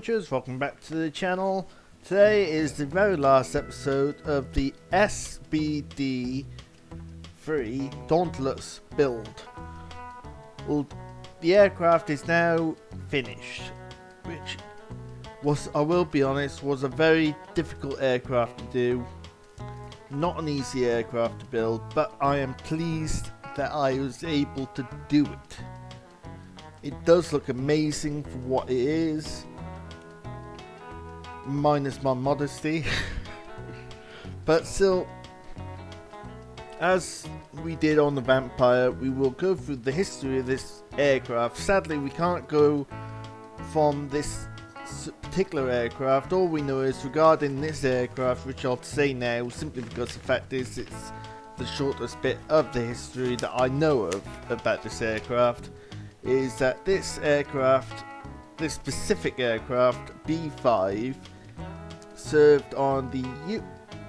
adventurers, welcome back to the channel. Today is the very last episode of the SBD 3 Dauntless build. Well, the aircraft is now finished, which was, I will be honest, was a very difficult aircraft to do. Not an easy aircraft to build, but I am pleased that I was able to do it. It does look amazing for what it is, minus my modesty. But still, as we did on the Vampire, we will go through the history of this aircraft. Sadly, we can't go from this particular aircraft. All we know is regarding this aircraft, which I'll say now simply because the fact is it's the shortest bit of the history that I know of about this aircraft, is that this aircraft, this specific aircraft, B5, served on the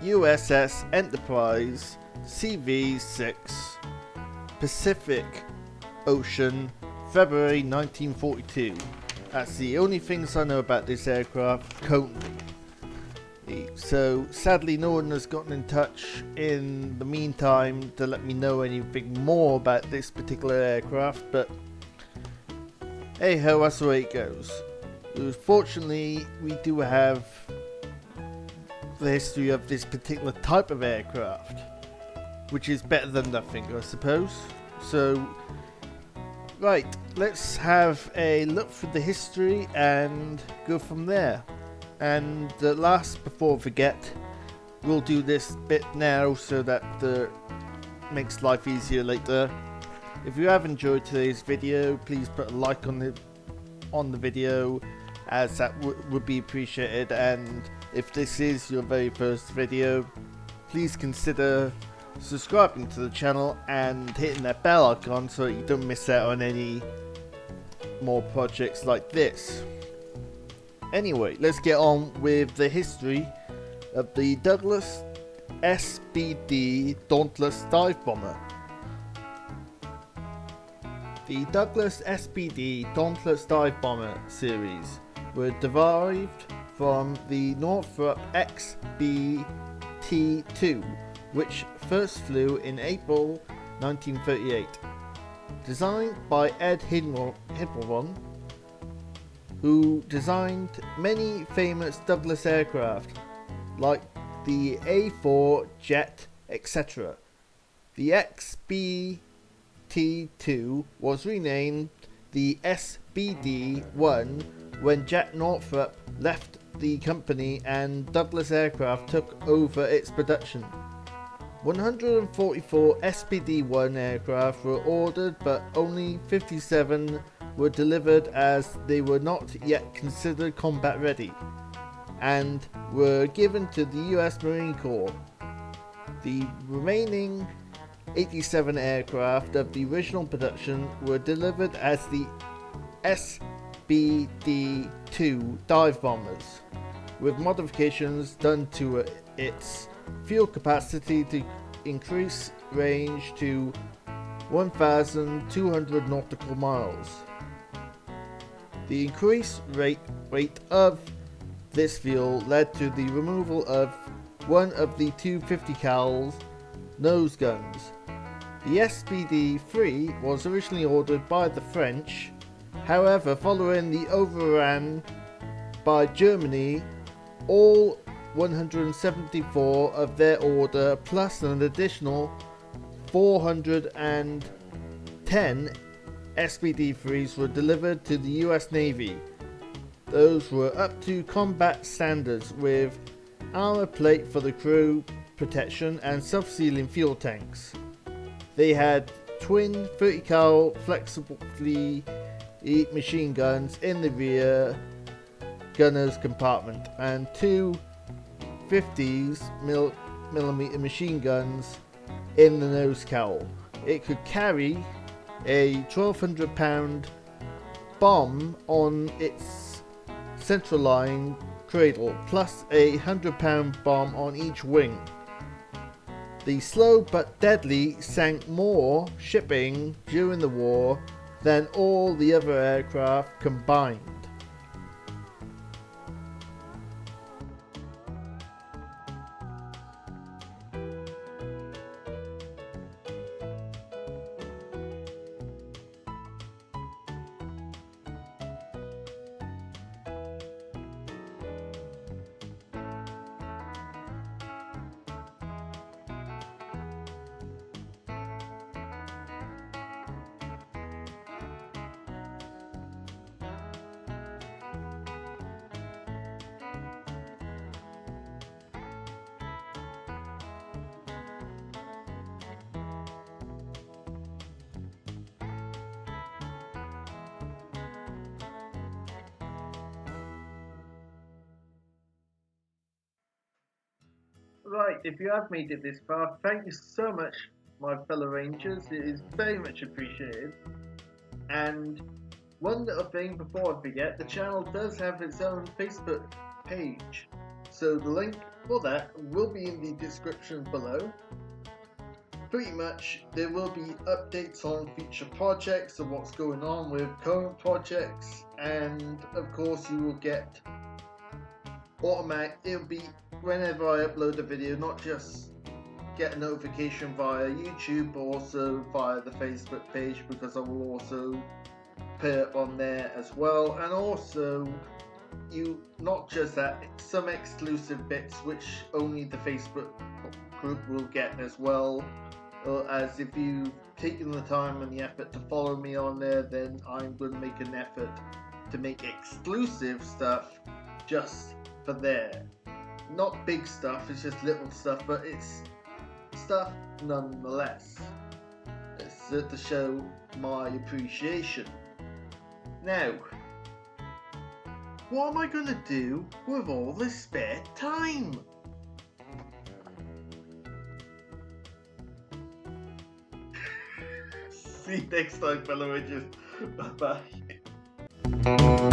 USS Enterprise CV-6 Pacific Ocean, February 1942. That's the only things I know about this aircraft currently. So sadly no one has gotten in touch in the meantime to let me know anything more about this particular aircraft, but hey ho, that's the way it goes. Fortunately, we do have the history of this particular type of aircraft, which is better than nothing, I suppose. So, right, let's have a look through the history and go from there. And last, before I forget, we'll do this bit now so that makes life easier later. If you have enjoyed today's video, please put a like on the video, as that would be appreciated. And if this is your very first video, please consider subscribing to the channel and hitting that bell icon so that you don't miss out on any more projects like this. Anyway, let's get on with the history of the Douglas SBD Dauntless dive bomber. The Douglas SBD Dauntless dive bomber series were derived from the Northrop XBT-2, which first flew in April 1938. Designed by Ed Himmelron, who designed many famous Douglas aircraft like the A4 jet, etc. The XBT-2 was renamed the SBD-1 when Jack Northrop left the company and Douglas Aircraft took over its production. 144 SBD-1 aircraft were ordered, but only 57 were delivered as they were not yet considered combat ready, and were given to the US Marine Corps. The remaining 87 aircraft of the original production were delivered as the SBD-2 dive bombers, with modifications done to its fuel capacity to increase range to 1,200 nautical miles. The increased weight of this fuel led to the removal of one of the two 50 cal nose guns. The SBD-3 was originally ordered by the French, however, following the overrun by Germany, all 174 of their order plus an additional 410 SBD-3s were delivered to the US Navy. Those were up to combat standards with armor plate for the crew protection and self-sealing fuel tanks. They had twin 30 cal flexibly machine guns in the rear gunner's compartment and two 50mm machine guns in the nose cowl. It could carry a 1,200 pound bomb on its centerline cradle, plus a 100 pound bomb on each wing. The slow but deadly sank more shipping during the war than all the other aircraft combined. Right, if you have made it this far, thank you so much, my fellow Rangers. It is very much appreciated. And one little thing before I forget, the channel does have its own Facebook page. So the link for that will be in the description below. Pretty much there will be updates on future projects and what's going on with current projects, and of course you will get it'll be whenever I upload a video, not just get a notification via YouTube but also via the Facebook page, because I will also put it on there as well. And also you not just that, some exclusive bits which only the Facebook group will get as well. As if you've taken the time and the effort to follow me on there, then I'm going to make an effort to make exclusive stuff just for there. Not big stuff, it's just little stuff, but it's stuff nonetheless. It's to show my appreciation. Now, what am I going to do with all this spare time? See you next time, fellow Rangers. Bye bye.